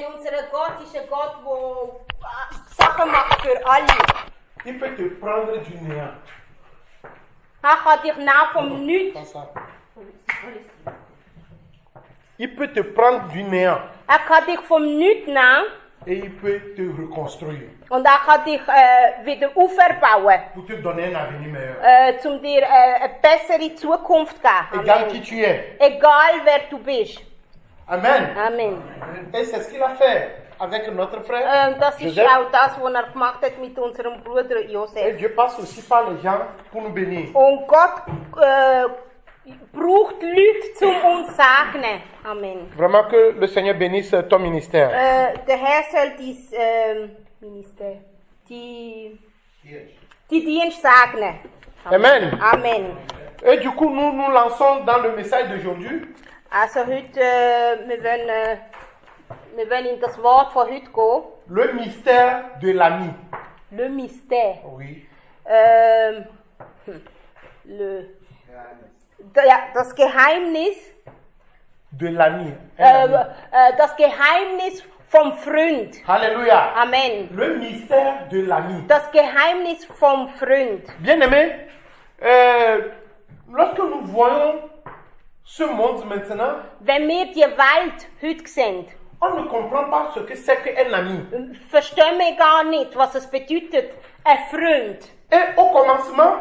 Unser Gott ist ein Gott, der Sachen macht für alle. Il peut te prendre du néant. Er kann dich nehmen vom Nichts. Il peut te prendre du néant Er kann dich vom Nichts nehmen et il peut te reconstruire und er kann dich wieder auferbauen, pour te donner un avenir meilleur. um dir eine bessere Zukunft zu geben. Égal qui Amen. tu es. Egal wer du bist. Amen. Amen. Et c'est ce qu'il a fait avec notre frère Das ist Joseph. auch das, was er gemacht hat mit unserem Bruder Et Josef. Dieu passe aussi par les gens pour nous bénir. Und Gott braucht Leute, um uns zu segnen. Amen. Vraiment que le Seigneur bénisse ton ministère. Der Herr soll dein Minister, die Dienst segnen. Amen. Amen. Et du coup, nous nous lançons dans le message d'aujourd'hui. Also heute, wir wollen in das Wort von heute gehen. Le mystère de l'ami. Le mystère. Oui. Das Geheimnis. De l'ami. Das Geheimnis vom Freund. Alléluia. Amen. Le mystère de l'ami. Das Geheimnis vom Freund. Bien-aimé, lorsque nous voyons ce monde maintenant, Wenn wir die Welt heute sehen, on ne comprend pas ce que c'est qu'un ami. verstehen wir gar nicht, was es bedeutet, ein Freund. Et au commencement,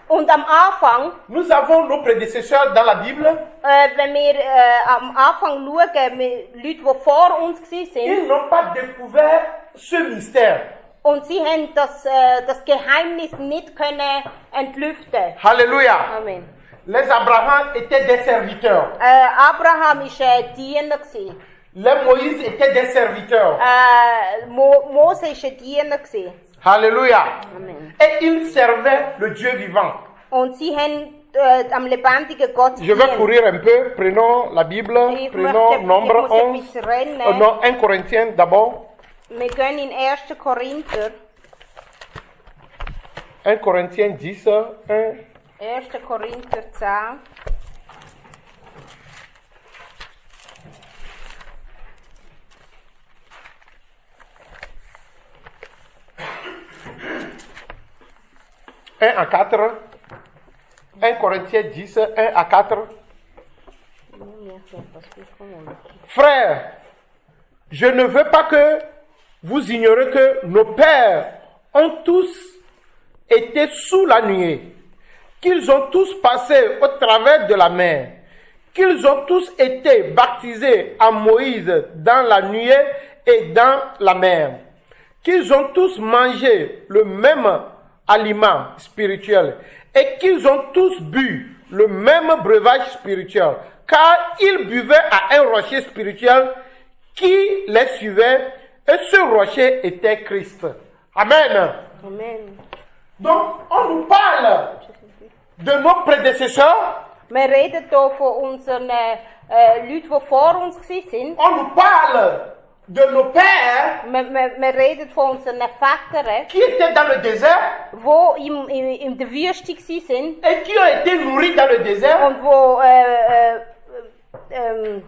Und am Anfang, nous avons nos prédécesseurs dans la Bible. wenn wir am Anfang schauen, Leute, die vor uns waren, Ils n'ont pas découvert ce mystère. und sie haben das Geheimnis nicht können entlüften. Alléluia. Amen. Les Abraham étaient des serviteurs. Abraham war ein Diener. Les Moïse étaient des serviteurs. Mose war ein Diener. Alléluia. Amen. Et ils servaient le Dieu vivant. Und sie haben am lebendigen Gott Je vais courir un peu. Prenons la Bible. Prenons Nombre 11. Non, 1 Corinthiens d'abord. Wir gehen in 1. Korinther. 1 Corinthiens 10. 1. Korinther 10. À 4. 1 Corinthiens 10, 1 à 4. Frères, je ne veux pas que vous ignorez que nos pères ont tous été sous la nuée, qu'ils ont tous passé au travers de la mer, qu'ils ont tous été baptisés à Moïse dans la nuée et dans la mer, qu'ils ont tous mangé le même aliment spirituel et qu'ils ont tous bu le même breuvage spirituel, car ils buvaient à un rocher spirituel qui les suivait et ce rocher était Christ. Amen. Amen. Donc, on nous parle de nos prédécesseurs. Wir reden hier von unseren Leuten, die vor uns waren. On nous parle de nos pères Wir reden von unseren Vätern, qui étaient dans le désert die in der Wüste waren et qui ont été nourris dans le désert. und die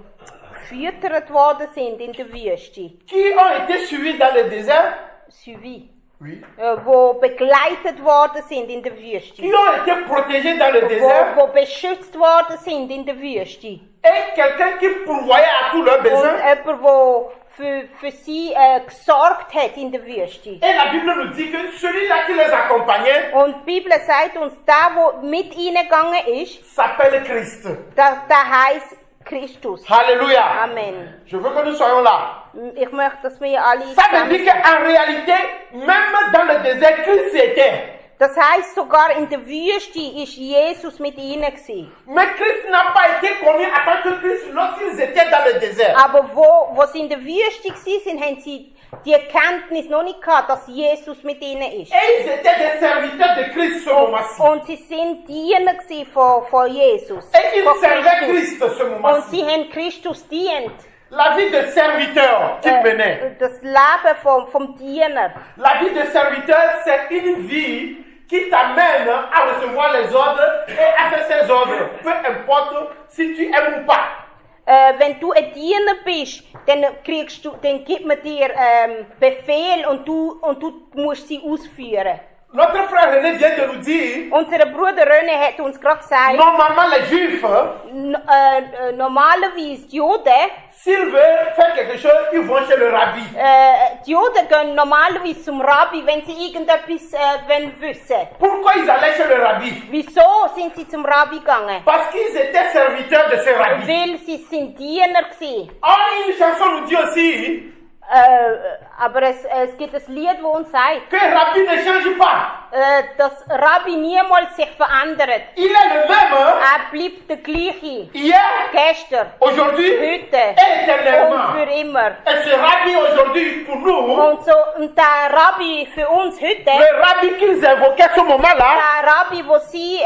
gefüttert worden sind in der Wüste. Qui ont été suivis dans le désert. Suivi. Oui. Die begleitet worden sind in der Wüste. Qui ont été protégés dans le désert. Die beschützt worden sind in der Wüste. Et quelqu'un qui pourvoyait à tous leurs Und besoins. jemand, der für sie gesorgt hat in der Wüste. Et la Bible nous dit que celui-là qui les accompagnait Und die Bibel sagt uns, der mit ihnen gegangen ist, s'appelle Christ. der heisst Christus. Alléluia. Amen. Je veux que nous soyons là. Ich möchte, dass wir alle Ça veut dire qu'en réalité, même dans le désert, Christ était. Das heisst, sogar in der Wüste war Jesus mit ihnen gewesen. Mais Christ n'a pas été connu en tant que Christ lorsqu'ils étaient dans le désert. Aber wo sie in der Wüste waren, haben sie die Erkenntnis noch nicht gehabt, dass Jesus mit ihnen ist. Et ils étaient des serviteurs de Christ ce moment-ci. Und sie sind Diener gewesen von Jesus. Et ils von servaient Christus. Christ ce Und moment-ci. sie haben Christus dient. La vie de serviteur qu'il menait. Das Leben vom Diener. La vie de serviteur, c'est une vie qui t'amène à recevoir les ordres et à faire ces ordres. Peu importe si tu aimes ou pas. wenn du ein Diener bist, dann gibt man dir Befehl und du musst sie ausführen. Notre frère René vient de nous dire, Unser Bruder René hat uns gerade gesagt, normalement les Juifs, normalerweise die Juden, s'ils veulent faire quelque chose, ils vont chez le rabbi. die Juden gehen normalerweise zum Rabbi, wenn sie irgendetwas wissen. Pourquoi ils allaient chez le rabbi? Wieso sind sie zum Rabbi gegangen? Parce qu'ils étaient serviteurs de ce rabbi. Weil sie sind Diener gewesen. Or, une chanson nous dit aussi Aber es gibt ein Lied, das uns sagt, que le rabbi ne change pas. dass Rabbi niemals sich verändert. Il est le même Bleibt der gleiche. hier, Gestern, aujourd'hui heute et éternellement. und für immer. Et ce rabbi aujourd'hui pour nous, Und der Rabbi für uns heute, le rabbi qu'ils invoquaient à ce moment-là, der Rabbi, wo sie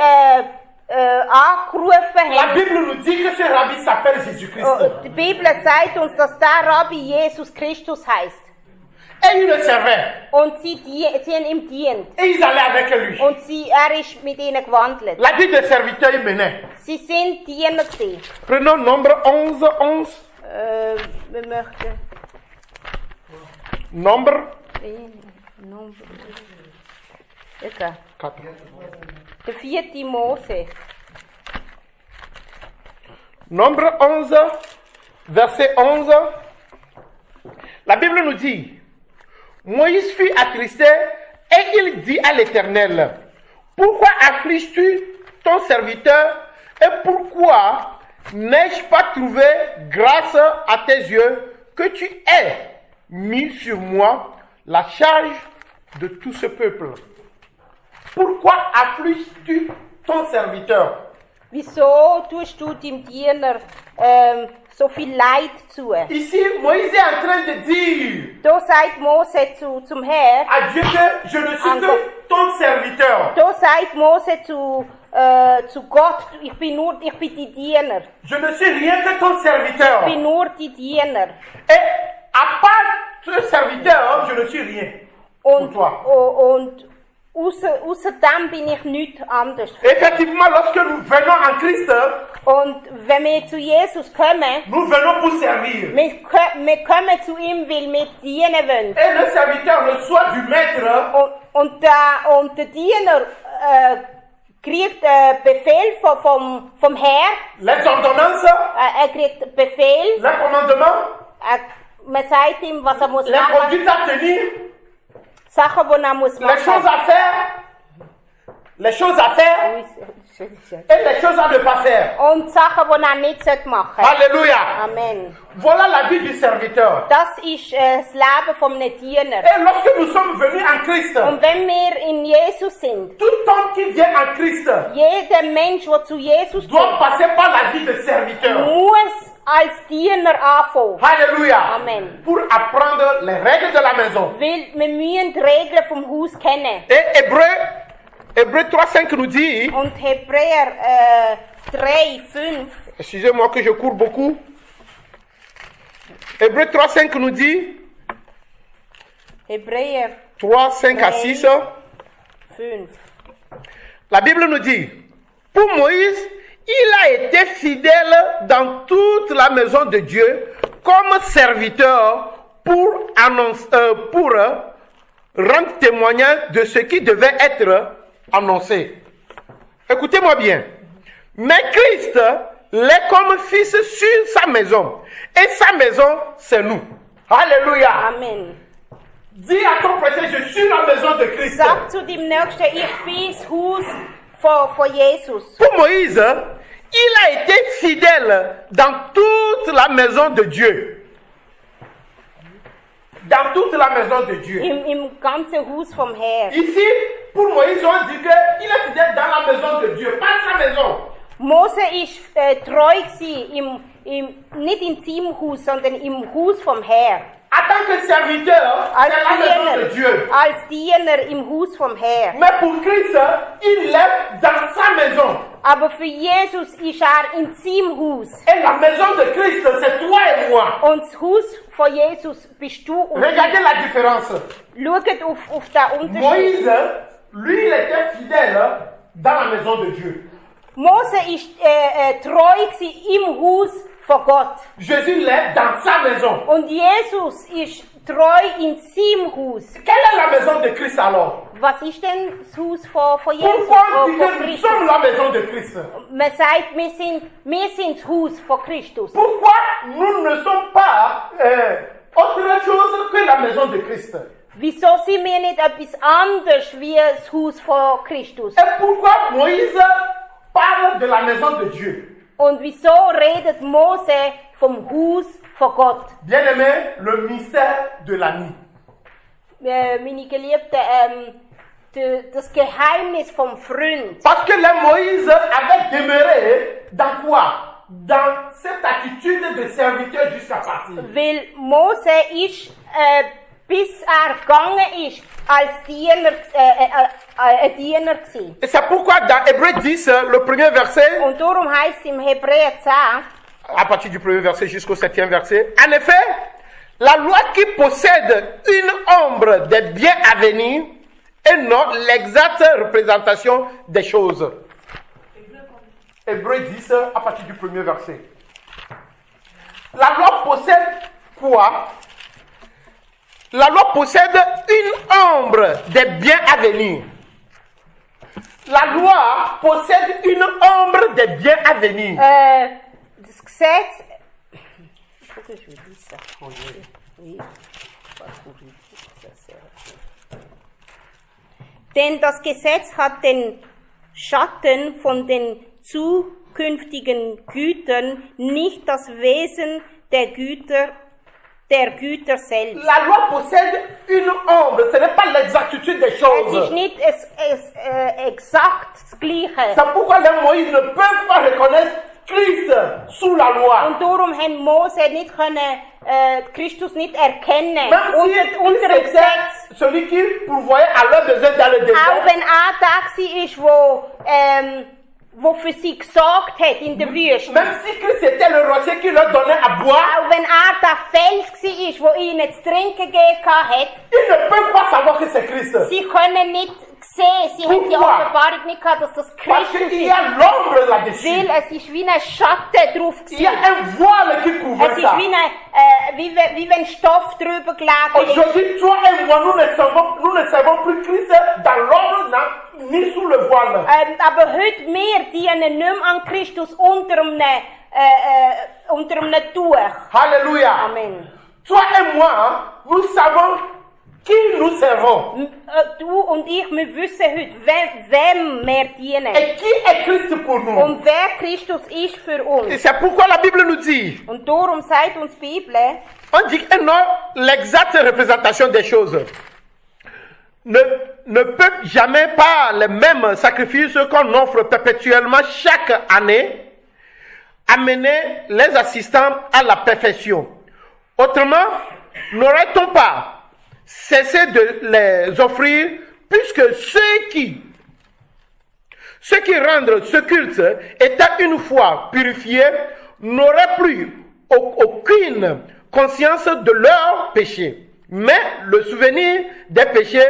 angerufen la haben, Bible nous dit que ce rabbi s'appelle Jésus-Christ. die Bibel sagt uns, dass der Rabbi Jesus Christus heißt. Et il le servait. Und sie haben ihm dient. Et ils allaient avec lui. Und er ist mit ihnen gewandelt. La vie de serviteur, il menait. Sie sind Diener gewesen. Prenons Nombre 11. Wir möchten... Nombre Okay. 4. Der 4. Mose. Nombre 11, verset 11. La Bible nous dit, Moïse fut attristé et il dit à l'Éternel, pourquoi affliges-tu ton serviteur et pourquoi n'ai-je pas trouvé grâce à tes yeux que tu aies mis sur moi la charge de tout ce peuple? Pourquoi affliges-tu ton serviteur? Wieso tust du dem Diener so viel Leid zu? Ici, Moïse est en train de dire Da sagt Mose zum Herr, à Dieu que je ne suis que ton serviteur. da sagt Mose zu Gott, ich bin die Diener. Je ne suis rien que ton serviteur. Ich bin nur die Diener. Et à part ce serviteur, je ne suis rien pour toi. Und außerdem bin ich nichts anderes. Effectivement, lorsque nous venons en Christ, Und wenn wir zu Jesus kommen, nous venons pour servir. wir kommen zu ihm, weil wir dienen wollen. Et le serviteur reçoit du maître Und der Diener kriegt Befehl vom Herr. les ordonnances, Kriegt Befehl. les commandements, Man sagt ihm, was muss les machen. conduites à tenir, Sachen, die muss les choses machen. à faire, les choses à faire et les choses à ne pas faire. Und Sachen, die nicht machen sollte. Alléluia. Amen. Voilà la vie du serviteur. Das ist das Leben vom Diener. Et lorsque nous sommes venus en Christ, Und wenn wir in Jesus sind, tout homme qui vient en Christ jeder Mensch, der zu Jesus doit kommt, passer par la vie de serviteur. muss als Diener anfangen. Alléluia. Amen. Pour apprendre les règles de la maison. Weil wir müssen die Regeln vom Haus kennen. Et Hébreu 3:5 nous dit, Und Hebräer 3, 5, excusez-moi que je cours beaucoup. Hébreu 3:5 nous dit, Hebräer 3:5 à 6, 5. la Bible nous dit, pour Moïse, il a été fidèle dans toute la maison de Dieu comme serviteur pour rendre témoignage de ce qui devait être annoncé. Écoutez-moi bien. Mais Christ l'est comme fils sur sa maison. Et sa maison, c'est nous. Alléluia. Amen. Dis à ton frère, je suis la maison de Christ. Sag zu dem Nächsten, ich bin das Haus von Jesus. Pour Moïse, il a été fidèle dans toute la maison de Dieu. Dans toute la maison de Dieu. Im ganzen Haus vom Herrn. Ici, pour Moïse, on dit qu'il est fidèle dans la maison de Dieu, pas sa maison. Mose ist treu gewesen, nicht in seinem Haus, sondern im Haus vom Herrn. En tant que serviteur, c'est la maison de Dieu. Als Diener im Haus vom Herrn. Mais pour Christ, il est dans sa maison. Aber für Jesus ist in seinem Haus. Et la maison de Christ, c'est toi et moi. Und das Haus von Jesus bist du und Regardez la différence. Schaut auf den Unterschied. Moïse, lui, il était fidèle dans la maison de Dieu. Mose ist treu gewesen im Haus von Gott. Jésus l'est dans sa maison. Und Jesus ist treu in seinem Haus. Quelle est la maison de Christ alors? Was ist denn das Haus von Jesus? Pourquoi on dit Von que nous Christus? sommes la maison de Christ? Man sagt, wir sind das Haus von Christus. Pourquoi nous ne sommes pas autre chose que la maison de Christ? Wieso sind wir nicht etwas anderes wie das Haus von Christus? Et pourquoi Moïse parle de la maison de Dieu? Und wieso redet Mose vom Haus von Gott? Bien-aimé, le mystère de la nuit. Meine Geliebten, das Geheimnis vom Freund. Parce que là, Moïse avait demeuré dans quoi? Dans cette attitude de serviteur jusqu'à partir. Weil Mose ist, bis gegangen ist, als Diener, ein Diener gewesen. Et c'est pourquoi dans Hébreux 10, le premier verset, Und darum heißt es im Hebräer 10, à partir du premier verset jusqu'au 7e verset, en effet, la loi qui possède une ombre des biens à venir et non l'exacte représentation des choses. Hébreux 10, à partir du premier verset. La loi possède quoi? La loi possède une ombre des biens à venir. La loi possède une ombre des biens à venir. das Gesetz, denn das Gesetz hat den Schatten von den zukünftigen Gütern, nicht das Wesen der Güter selbst. La loi possède une ombre, ce n'est pas l'exactitude des Es ist choses. nicht exakt das Gleiche. C'est pourquoi les Moïse ne peuvent pas reconnaître Christ sous la loi. Und darum haben Mose nicht können, Christus nicht erkennen Même si unter dem Gesetz. c'était celui qui pourvoyait à leurs besoins dans le Auch désert. wenn er da war, wo für sie gesorgt hat in der Wüste. Même si Christ était le rocher qui leur donnait à boire, Auch wenn er der Fels war, der ihnen zu trinken gegeben hat, ils ne peuvent pas savoir que c'est Christ. sie können nicht sehen, sie haben die Pourquoi? Offenbarung nicht gehabt, dass das Parce Christus qu'il y ist. a l'ombre là-dessus. Weil es ist wie ein Schatten drauf Il y a gewesen. un voile qui couvre Es ist ça. wie wenn Stoff drüber gelegen ist. Aujourd'hui, toi et moi, nous ne servons plus Christ dans l'ombre ni sous le voile. Aber heute, wir dienen nicht mehr an Christus unter einem Tuch. Alléluia. Amen. Toi et moi, nous savons qui nous servons. Du und ich, wir wissen heute, wem wir dienen. Et qui est Christ pour nous. Und wer Christus ist für Et uns. c'est pourquoi la Bible nous dit, Und darum sagt uns die Bibel, on dit que non, l'exacte représentation des choses ne peut jamais par les mêmes sacrifices qu'on offre perpétuellement chaque année amener les assistants à la perfection. Autrement, n'aurait-on pas cessé de les offrir puisque ceux qui rendent ce culte étant une fois purifiés n'auraient plus aucune conscience de leurs péchés. Mais le souvenir des péchés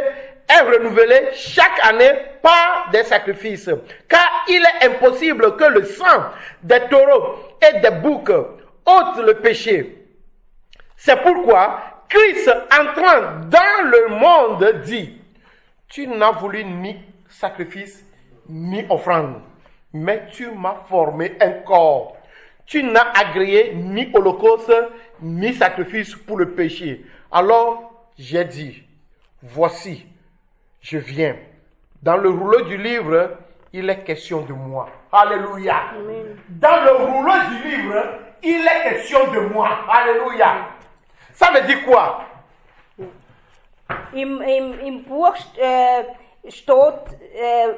est renouvelé chaque année par des sacrifices. Car il est impossible que le sang des taureaux et des boucs ôte le péché. C'est pourquoi Christ, entrant dans le monde, dit, tu n'as voulu ni sacrifice ni offrande, mais tu m'as formé un corps. Tu n'as agréé ni holocauste ni sacrifice pour le péché. Alors j'ai dit, voici, je viens. Dans le rouleau du livre, il est question de moi. Alléluia. Amen. Dans le rouleau du livre, il est question de moi. Alléluia. Ça veut dire quoi? Im Buch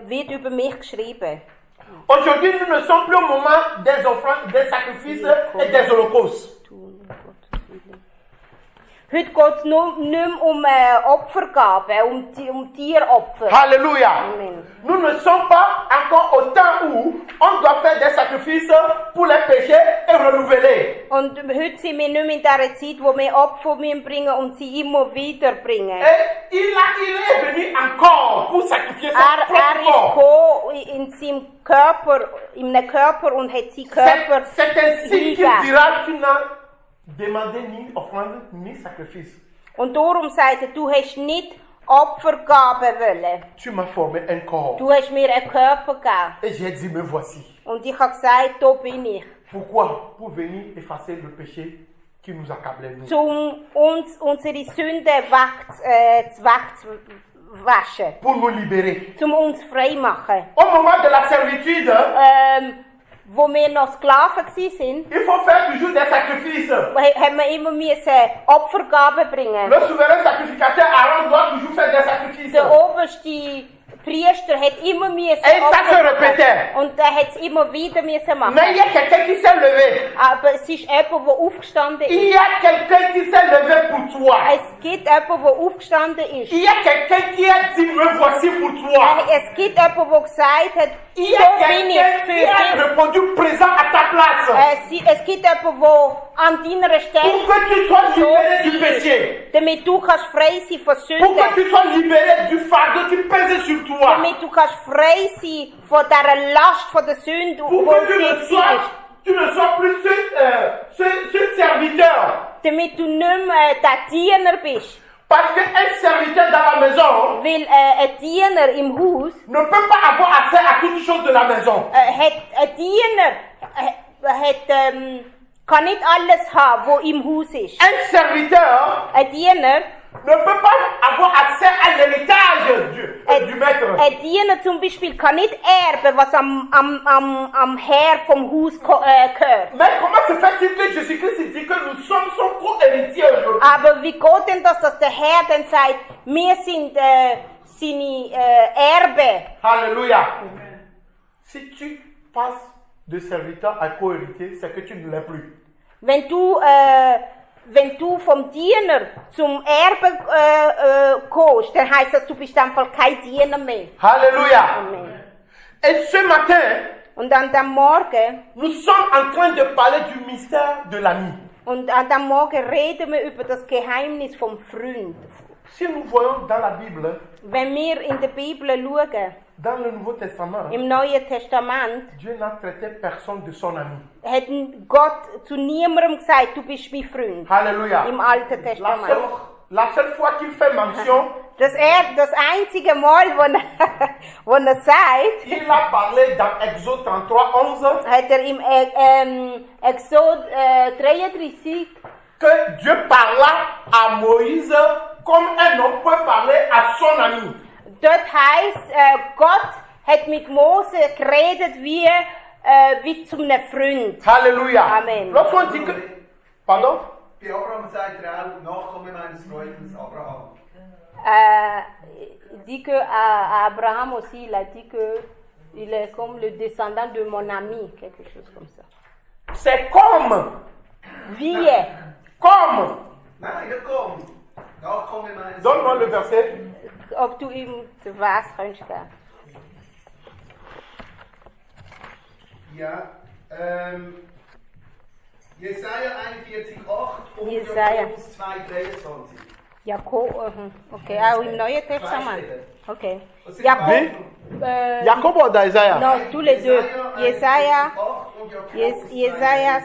wird über mich geschrieben. Aujourd'hui, nous ne sommes plus au moment des offrandes, des sacrifices et des holocaustes. Heute geht es nicht mehr um Opfergaben, um Tieropfer. Alléluia. Amen. Nous ne sommes pas encore au temps où on doit faire des sacrifices pour les péchés et renouveler. Und heute sind wir nicht mehr in dieser Zeit, wo wir Opfer bringen müssen und sie immer wieder bringen. Et il est venu encore pour sacrifier son Er propre ist corps. gekommen in seinem Körper, in einem Körper und hat seinen Körper C'est ainsi qu'il hingegeben. dira, tu n'as demandé ni offrande ni sacrifice. Und darum sagt er, du hast nicht Opfergaben wollen. Tu m'as formé un corps. Du hast mir einen Körper gegeben. Et j'ai dit, me voici. Und ich habe gesagt, da bin ich. Pourquoi? Pour venir effacer le péché qui nous accablait, nous. Uns unsere Sünden wegzuwaschen. Pour nous libérer. Uns frei machen. Au moment de la servitude, Wo wir noch Sklaven waren, il faut faire toujours des sacrifices. haben wir immer Opfergaben bringen. Le souverain sacrificateur Aaron doit toujours faire des sacrifices. Der oberste Priester hat immer Et ça se répétait. und er hat es immer wieder machen. Mais il y a quelqu'un qui s'est levé. Aber es ist jemand, der aufgestanden Il ist. y a quelqu'un qui s'est levé pour toi. Es gibt jemanden, der aufgestanden ist. Il y a quelqu'un qui a dit, me voici pour toi. Es gibt jemanden, der gesagt hat, Il y a so bin ich quelqu'un für qui a dich. répondu présent à ta place. Es gibt jemanden, der an deiner Stelle Pour que tu sois libéré du ist, péché. damit du kannst frei sein von Pour Sünden. que tu sois libéré du fardeau qui pèse sur toi. Damit du kannst frei sein von dieser Last von der Sünde, Pour die que tu dir ne sois, ist. tu ne sois plus ce serviteur. Damit du nicht mehr der Diener bist. Parce qu'un serviteur dans la maison Weil ein Diener im Haus ne peut pas avoir accès à toutes choses de la maison. ein Diener kann nicht alles haben, was im Haus ist. Un serviteur Ein Diener, ne peut pas avoir accès à l'héritage du maître. ein Diener zum Beispiel kann nicht erben, was am Herr vom Haus gehört. Mais comment se fait-il que Jésus-Christ dit que nous sommes son co-héritiers aujourd'hui? Aber wie geht denn das, dass der Herr dann sagt, wir sind seine Erbe? Alléluia. Si tu passes de serviteur à co-héritier, c'est que tu ne l'es plus. Wenn du vom Diener zum Erbe kommst, dann heißt das, du bist einfach kein Diener mehr. Alléluia. Amen. Et ce matin, Und an dem Morgen, nous sommes en train de parler du mystère de l'ami. und an dem Morgen reden wir über das Geheimnis vom Freund. Si nous voyons dans la Bible, Wenn wir in der Bibel schauen, dans le Nouveau Testament, im Neuen Testament, Dieu n'a traité personne de son ami. hat Gott zu niemandem gesagt, du bist mein Freund. Alléluia. Im Alten La Testament. la seule fois qu'il fait mention, Das einzige Mal, wo er sagt, il a parlé dans Exode 33, 11, hat er im Exod 33 que Dieu parla à Moïse comme un homme peut parler à son ami. Dort heisst, Gott hat mit Mose geredet wie zu einem Freund. Alléluia. Amen. Lorsqu'on dit que... Pardon? Bei Abraham sagt er auch, Nachkomme meines Freundes Abraham. Il dit que à Abraham aussi, il a dit que il est comme le descendant de mon ami, quelque chose comme ça. C'est comme. Wie? Comme. Nein, nicht komm. Nachkomme meines Donne-moi le verset. Ob du ihm was kannst geben? Ja, Jesaja 41,8 und Jesaja. Jakobus 2,23. Jakob, okay, auch im Neuen Testament. Okay. Das sind Jakob, beide. Jacob ou d'Isaiah? non, tous les deux. Jesaja, 41,8 und Jakobus Jesaja,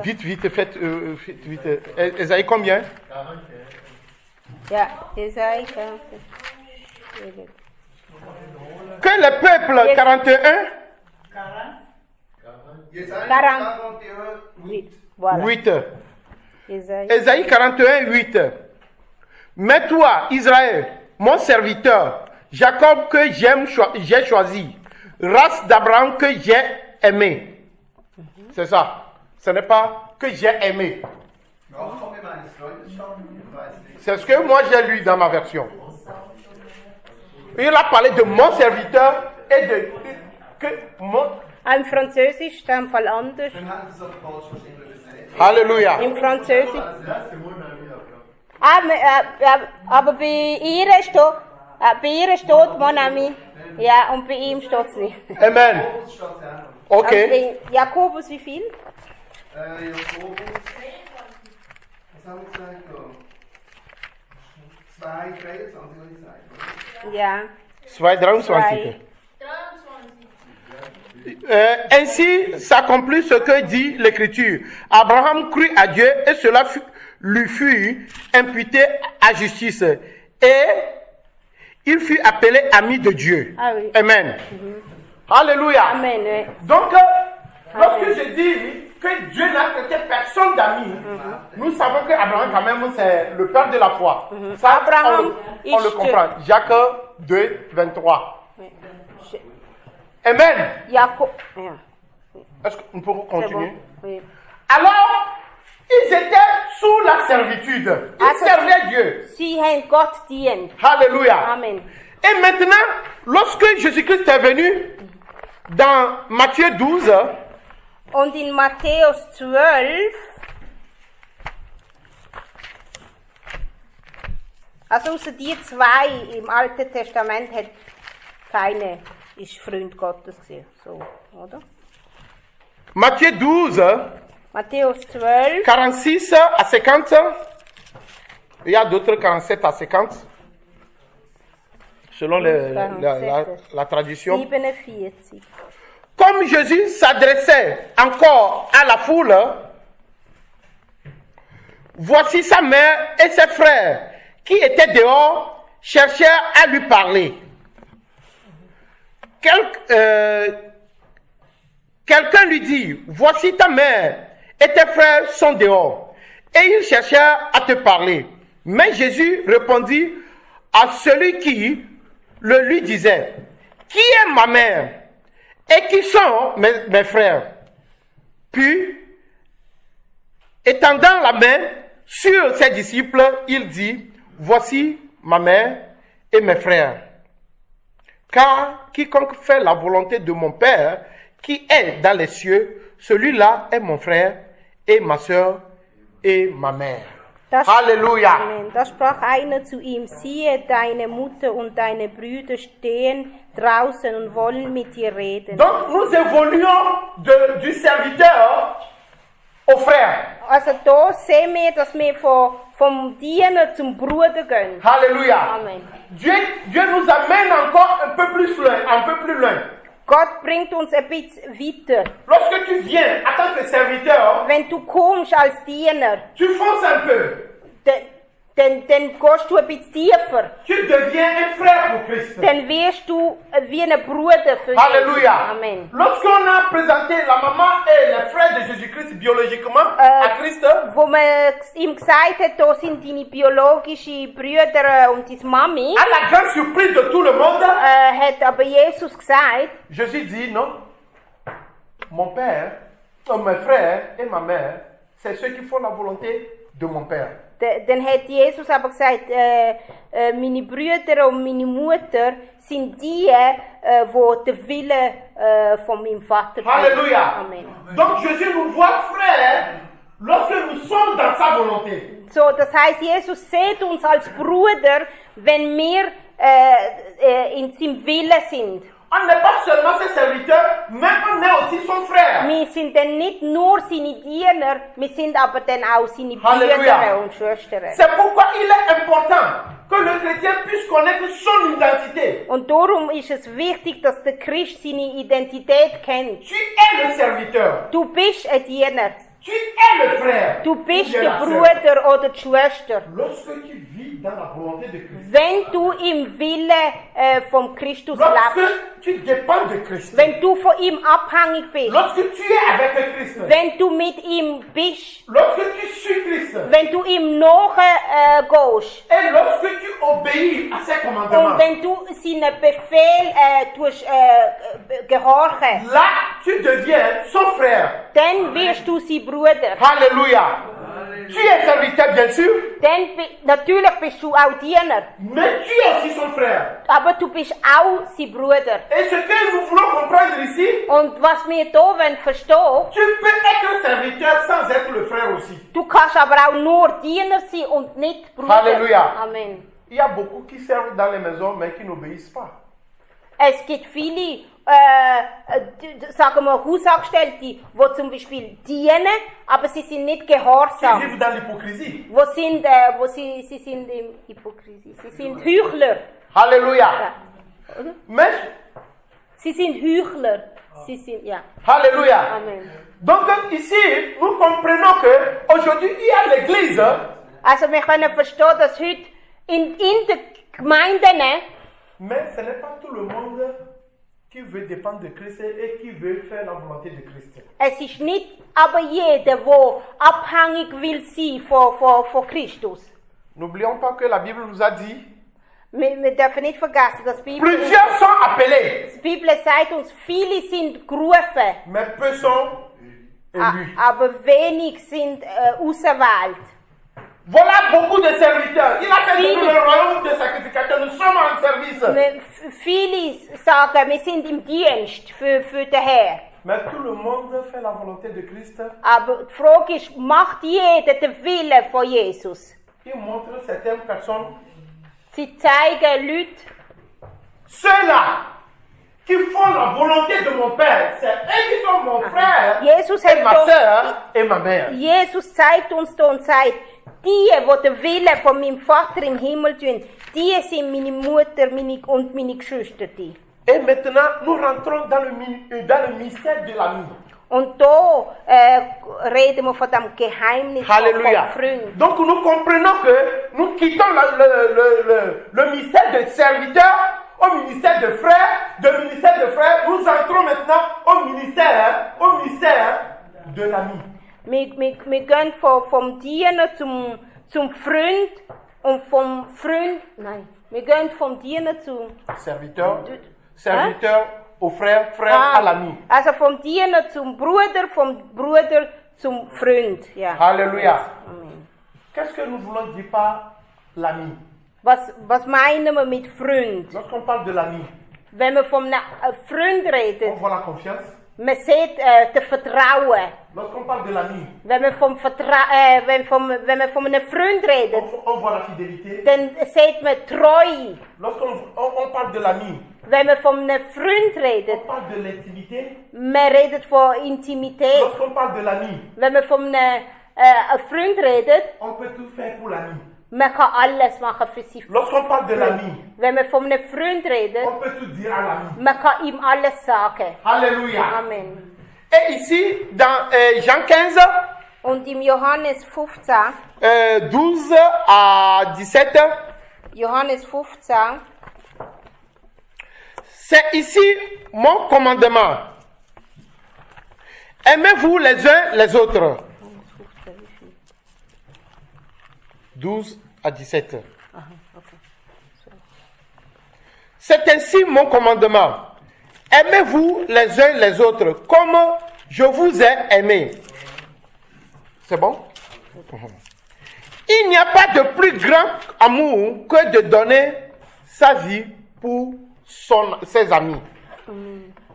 Vite, vite, faites vite. Isaïe combien? ja, Jesaja. Que le peuple, 41, Jesaja 41, 41,8. voilà. 8. Jesaja. Ésaïe 41, 8. Mais toi, Israël, mon serviteur, Jacob que j'ai choisi, race d'Abraham que j'ai aimé. C'est ça. Ce n'est pas que j'ai aimé. Nachkomme meines Freundes stand, ich weiß nicht. C'est ce que moi j'ai lu dans ma version. Il a parlé de mon serviteur et de que mon... Im Französisch ist im Fall anders. Dann haben sie es aber falsch verstanden übersetzt. Alléluia. Im Französisch. Aber bei ihr steht Mon Ami. Ja, und bei ihm steht es nicht. Amen. Jakobus steht es auch noch. Ok. Bei Jakobus wie viel? Jakobus. Was haben wir gesagt? Da? 2,23 würde ich sagen. Ja. 2,23. Ainsi s'accomplit ce que dit l'Écriture. Abraham crut à Dieu et cela lui fut imputé à justice. Et il fut appelé ami de Dieu. Ah oui. Amen. Alléluia. Amen. Oui. Donc, lorsque je dis que Dieu n'a traité personne d'ami, nous savons qu'Abraham, quand même, c'est le père de la foi. Ça, Abraham, on le comprend. Jacques 2, 23. Oui. Amen. Jakob. Ja. Est-ce que nous pouvons C'est continuer? bon. Oui. Alors, ils étaient sous la servitude. Ils servaient Dieu. Sie haben Gott dient. Alléluia. Amen. Et maintenant, lorsque Jésus-Christ est venu, dans Matthieu 12, Und in Matthäus 12, also außer die zwei im Alten Testament hat keine ist Freund Gottes gewesen, so, oder? Matthieu 12, Matthäus 12, 46 à 50. Il y a d'autres 47 à 50, selon la tradition. 47. Comme Jésus s'adressait encore à la foule, voici sa mère et ses frères qui étaient dehors cherchèrent à lui parler. Quelqu'un lui dit, voici ta mère et tes frères sont dehors et ils cherchèrent à te parler. Mais Jésus répondit à celui qui le lui disait, qui est ma mère et qui sont mes frères? Puis, étendant la main sur ses disciples, il dit, voici ma mère et mes frères. Car quiconque fait la volonté de mon Père qui est dans les cieux, celui-là est mon frère et ma soeur et ma mère. Halleluja. Amen. Da sprach einer zu ihm, siehe, deine Mutter und deine Brüder stehen draußen und wollen mit dir reden. Donc nous évoluons du serviteur au frère. Also da sehen wir, dass wir vom Diener zum Bruder gehen. Halleluja. Amen. Dieu nous amène encore un peu plus loin. Gott bringt uns ein bisschen weiter. Lorsque tu viens en tant que serviteur, Wenn du kommst als Diener, tu fonces un peu. dann gehst du ein bisschen tiefer. Tu deviens un frère pour Christ. Dann wirst du wie ein Bruder für Jesus. Alléluia. Amen. Lorsqu'on a présenté la maman et les frères de Jésus-Christ biologiquement à Christ, Wo man ihm gesagt hat, da sind deine biologischen Brüder und deine Mami, à la grande surprise de tout le monde, hat aber Jesus gesagt, Jésus dit non. Mon père, mes frères et ma mère, c'est ceux qui font la volonté de mon père. dann hat Jesus aber gesagt, meine Brüder und meine Mutter sind die, die den Willen von meinem Vater tun. Alléluia. Amen. Donc Jésus nous voit frères lorsque nous sommes dans sa volonté. So, das heißt, Jesus sieht uns als Bruder, wenn wir in seinem Willen sind. On n'est pas seulement ses serviteurs, mais on est aussi son frère. Wir sind dann nicht nur seine Diener, wir sind aber dann auch seine Halleluja. Brüder und Schwestern. C'est pourquoi il est important que le chrétien puisse connaître son identité. Und darum ist es wichtig, dass der Christ seine Identität kennt. Tu es le serviteur. Du bist ein Diener. Tu es le frère. Du bist Tu es der la sœur. Bruder oder die Schwester. Lorsque tu vis dans la volonté de Christ, Wenn du im Willen vom Christus lebst, lorsque tu dépends de Christ, wenn du von ihm abhängig bist, lorsque tu es avec le Christ, wenn du mit ihm bist, lorsque tu suis Christ, wenn du ihm nachgehst et lorsque tu obéis à ses commandements, und wenn du seinen Befehl gehorchen, là tu deviens son frère. dann wirst du sein Bruder. Alléluia. Tu es serviteur, bien sûr, Dann natürlich bist du auch Diener, mais tu es aussi son frère. aber du bist auch sein Bruder. Et ce que nous voulons comprendre ici, Und was wir hier verstehen, tu peux être serviteur sans être le frère aussi. du kannst aber auch nur Diener sein und nicht Bruder. Halleluja. Amen. Il y a beaucoup qui servent dans les maisons, mais qui n'obéissent pas. Es gibt viele, sagen wir, Hausangestellte, die zum Beispiel dienen, aber sie sind nicht Qui gehorsam. vivent dans l'hypocrisie. Sie sind in Hypokrisie. Sie sind Heuchler. Alléluia. Ja. Mais, Sie sind Heuchler. Sie sind, ja. Alléluia. Amen. Donc ici, nous comprenons que aujourd'hui il y a l'église Also wir können verstehen, dass heute in den Gemeinden, mais ce n'est pas tout le monde qui veut dépendre de Christ et qui veut faire la volonté de Christ. es ist nicht aber jeder, der abhängig will sein von Christus. N'oublions pas que la Bible nous a dit, Wir dürfen nicht vergessen, dass die Bibel, plusieurs sont appelés, die Bibel sagt uns, viele sind gerufen, mais peu sont élus. aber wenig sind auserwählt. Voilà beaucoup de serviteurs. Il a fait de Viele. nous le royaume de sacrificateurs. Nous sommes en service. Viele sagen, wir sind im Dienst für den Herrn. Mais tout le monde fait la volonté de Christ. Aber die Frage ist, macht jeder den Willen von Jesus? Il montre certaines personnes, Sie zeigen Leute, ceux-là qui font la volonté de mon Père, c'est eux qui sont mon frère Jesus et ma hat soeur et ma mère. Jesus zeigt uns da und sagt, die den Willen von meinem Vater im Himmel tun, die sind meine Mutter und meine Geschwister. Et maintenant, nous rentrons dans le mystère de l'ami. Und da reden wir von dem Geheimnis Alléluia. vom Freund. Donc nous comprenons que nous quittons le mystère de serviteur au ministère de frère, ministère de frère, nous entrons maintenant au ministère de l'ami. Wir gehen vom Diener zum Freund und vom Freund, nein, wir gehen vom Diener zum Serviteur au frère, à l'ami. Also vom Diener zum Bruder, vom Bruder zum Freund. Ja. Alléluia. Amen. Qu'est-ce que nous voulons dire par l'ami? Was meinen wir mit Freund? Lorsqu'on parle de l'ami, Wenn wir vom Freund on reden, voit la confiance. man sieht das Vertrauen. Lorsqu'on parle de l'ami, Wenn wir wenn wir von einem Freund reden, on voit la fidélité. dann sieht man Treue. Lorsqu'on parle de l'ami, Wenn wir von einem Freund reden, on parle de l'intimité. man redet von Intimität. Lorsqu'on parle de l'ami, Wenn wir von einem Freund reden, on peut tout faire pour l'ami. man kann alles machen für sie. Lorsqu'on parle de l'ami, Wenn wir von einem Freund reden, on peut tout dire à l'ami. man kann ihm alles sagen. Alléluia. Amen. Et ici, dans Jean 15, Und im Johannes 15, 12 à 17, Johannes 15, c'est ici mon commandement. Aimez-vous les uns les autres. 12 à 17. C'est ainsi mon commandement. Aimez-vous les uns les autres comme je vous ai aimé. C'est bon? Il n'y a pas de plus grand amour que de donner sa vie pour ses amis.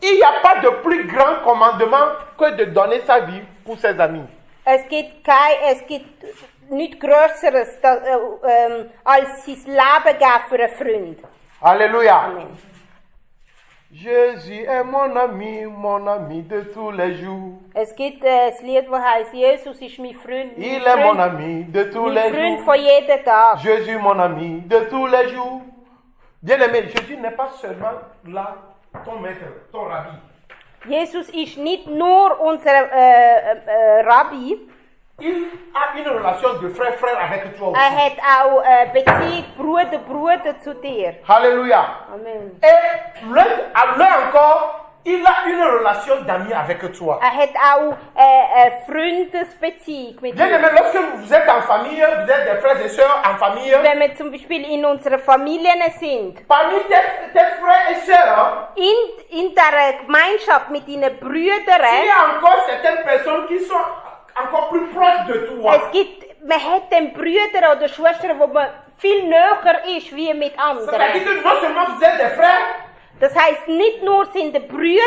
Il n'y a pas de plus grand commandement que de donner sa vie pour ses amis. es gibt nichts Größeres als sein Leben geben für einen Freund. Alléluia. Amen. Jésus est mon ami de tous les jours. Es gibt das Lied, das heißt, Jesus ist mein Freund. Il est mon ami de tous les Mein Freund jours. von jedem Tag. Jésus mon ami de tous les jours. Bien-aimé, Jésus n'est pas seulement là ton maître, ton rabbi. Jesus ist nicht nur unser Rabbi, Il a une relation de frère-frère avec toi aussi. hat auch Beziehung Bruder zu dir. Alléluia. Amen. Et là encore, il a une relation d'ami avec toi. Hat auch eine Freundesbeziehung mit dir. Bien-aimé, lorsque vous êtes en famille, vous êtes des frères et sœurs en famille, Wenn wir zum Beispiel in unserer Familie sind, parmi tes frères et sœurs, in der Gemeinschaft mit deinen il Brüdern, y a encore certaines personnes qui sont encore plus proches de toi. es gibt man hat dann Brüder oder Schwestern, wo man viel näher ist wie mit C'est-à-dire anderen. que non seulement vous êtes des frères, Das heisst, nicht nur sind die Brüder,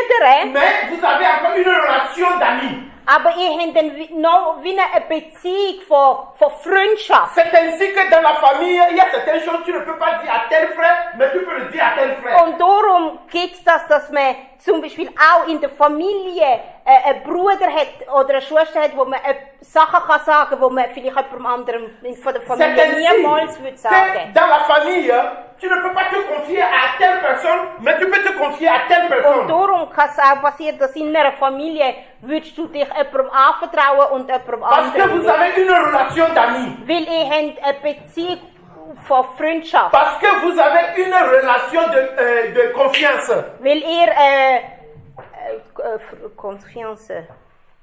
mais vous avez encore une relation d'amis. aber ihr habt dann noch wie eine Beziehung von Freundschaft. C'est ainsi que dans la famille, il y a certaines choses que tu ne peux pas dire à tel frère, mais tu peux le dire à tel frère. Und darum gibt es das, dass man zum Beispiel auch in der Familie einen Bruder hat oder eine Schwester hat, wo man Sachen kann sagen, wo man vielleicht jemandem anderen von der C'est Familie ainsi niemals würde que sagen. dans la famille, tu ne peux pas te confier à telle personne, mais tu peux te confier à telle Und personne. darum kann es auch passieren, dass in einer Familie würdest du dich jemandem anvertrauen und jemandem Parce que anderen vous nicht. avez une relation d'amis. Weil ihr habt eine Beziehung von Freundschaft. Parce que vous avez une relation de confiance. Weil ihr Confiance.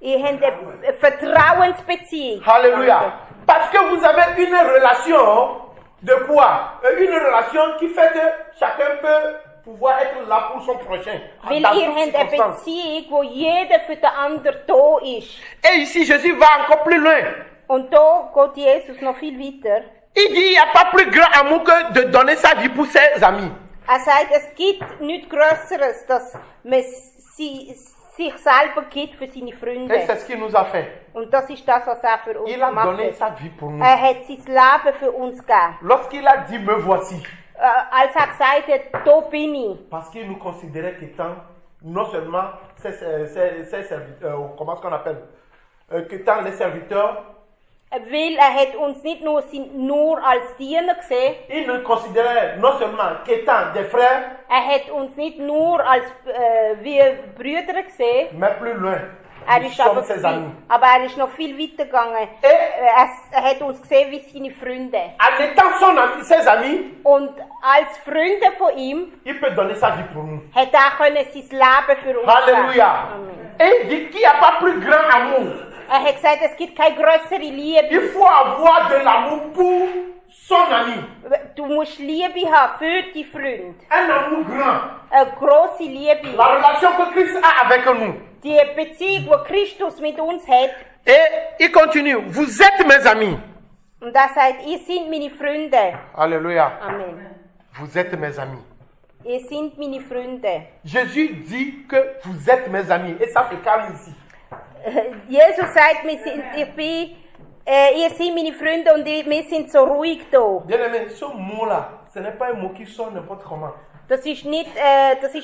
Ihr habt eine Vertrauensbeziehung. Alléluia. Parce que vous avez une relation de quoi? Une relation qui fait que chacun peut pouvoir être là pour son prochain. Weil Dans ihr toutes habt eine circonstances. Beziehung, wo jeder für den anderen da ist. Et ici, Jésus va encore plus loin. Und da geht Jesus noch viel weiter. Il dit, il n'y a pas plus grand amour que de donner sa vie pour ses amis. Er sagt, es gibt nichts Größeres, dass man sich selber gibt für seine Et Freunde. c'est ce qu'il nous a fait. Und das ist das, was er für uns Il a gemacht donné hat. sa vie pour nous. Er hat sein Leben für uns gegeben. Lorsqu'il a dit, me voici, Als er gesagt hat, da bin ich. parce qu'il nous considérait qu'étant non seulement ses serviteurs, comment est-ce qu'on appelle, qu'étant les serviteurs, Weil er hat uns nicht nur als Diener gesehen, il nous considérait non seulement qu'étant des frères, er hat uns nicht nur als wie Brüder gesehen, mais plus loin, er nous ist aber, sommes ses amis. aber er ist noch viel weiter gegangen. Er hat uns gesehen wie seine Freunde. En étant ses amis, Und als Freunde von ihm il peut donner sa vie pour nous. hat er können sein Leben für uns Alléluia. Amen. Et il dit qu'il n'y a pas plus grand amour. Er hat gesagt, es gibt keine größere Liebe. Il faut avoir de l'amour pour son ami. Du musst Liebe haben für die Freunde. Un amour grand. Eine grosse Liebe. La relation que Christ a avec nous. Die Beziehung, die Christus mit uns hat. Et il continue. Vous êtes mes amis. Und er sagt, ihr seid meine Freunde. Alléluia. Amen. Vous êtes mes amis. Ihr seid meine Freunde. Jésus dit que vous êtes mes amis. Et ça fait calme ici. Jesus sagt, ihr seid meine Freunde und wir sind so ruhig da. Bien aimé, ce mot-là, ce n'est pas un mot qui sort n'importe comment. Das ist nicht etwas,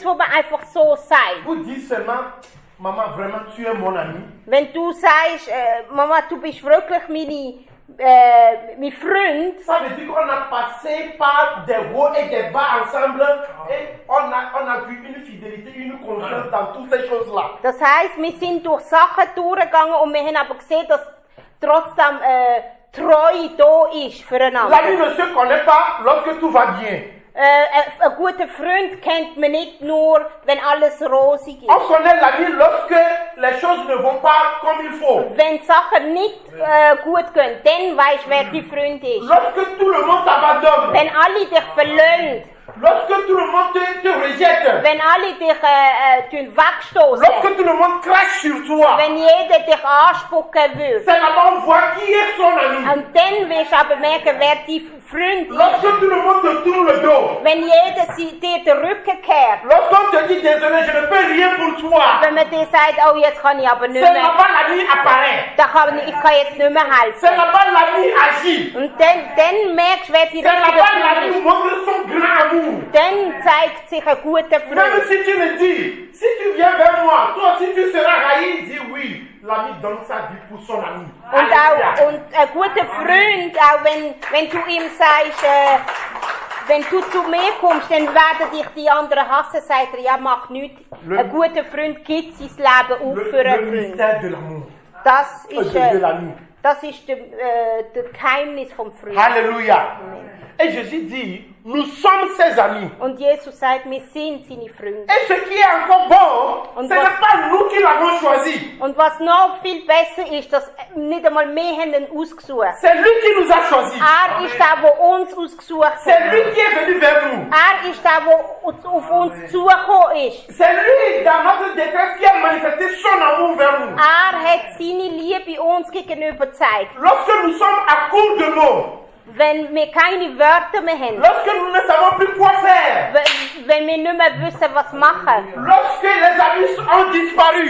was man einfach so sagt. Vous dites seulement, maman, vraiment, tu es mon ami. Wenn du sagst, Mama, du bist wirklich mein Freund, Ça veut dire qu'on a passé par des hauts et des bas ensemble et on a vu une fidélité, une confiance dans toutes ces choses-là. das heisst, wir sind durch Sachen durchgegangen und wir haben aber gesehen, dass trotzdem Treue da ist füreinander. L'ami ne se connaît pas lorsque tout va bien. Ein guter Freund kennt man nicht nur, wenn alles rosig On ist. connaît l'ami lorsque les choses ne vont pas comme il faut. Wenn Sachen nicht gut gehen, dann weisst du, wer dein Freund ist. Lorsque tout le monde t'abandonne. Wenn alle dich verlassen, Lorsque tout le monde te rejette. wenn alle dich wegstoßen, Lorsque tout le monde crache sur toi. wenn jeder dich anspucken will, C'est là-bas on voit qui est son ami. und dann wirst du aber merken, wer dein Freund ist. Lorsque tout le monde te tourne le dos. Wenn jeder dir den Rücken kehrt, Lorsqu'on te dit désolé, je ne peux rien pour toi. wenn man dir sagt, oh, jetzt kann ich aber nicht C'est mehr, là-bas l'ami apparaît. ich kann jetzt nicht mehr C'est helfen. là-bas l'ami agit. Und dann merkst du, wer die C'est là-bas l'ami richtige Freund montre son grand amour. ist. Dann zeigt sich ein guter Même Freund. si tu me dis, si tu viens vers moi, toi aussi tu seras raillé, dis oui. L'ami donne sa vie pour son ami. Und ein guter Freund, auch wenn du ihm sagst, wenn du zu mir kommst, dann werden dich die anderen hassen, sagt er, ja, mach nichts. Ein guter Freund gibt sein Leben auf für Le einen Freund. mystère de l'amour. Das ist, De l'ami. das ist der Geheimnis vom Freund. Alléluia. Et Jésus dit, nous sommes ses amis. Und Jesus sagt, wir sind seine Freunde. Et ce qui est encore bon, Und ce n'est pas nous qui l'avons choisi. Und was noch viel besser ist, dass nicht einmal wir haben ihn ausgesucht. C'est lui qui nous a choisis. Ist der, der uns ausgesucht C'est hat. lui qui est venu vers nous. Ist der, der auf uns zugekommen ist. C'est lui, dans notre détresse, qui a manifesté son amour vers nous. Hat seine Liebe uns gegenüber gezeigt. Lorsque nous sommes à court de mots, Wenn wir keine Wörter mehr haben, lorsque nous ne savons plus quoi faire, wenn wir nicht mehr wissen, was machen, lorsque les amis ont disparu,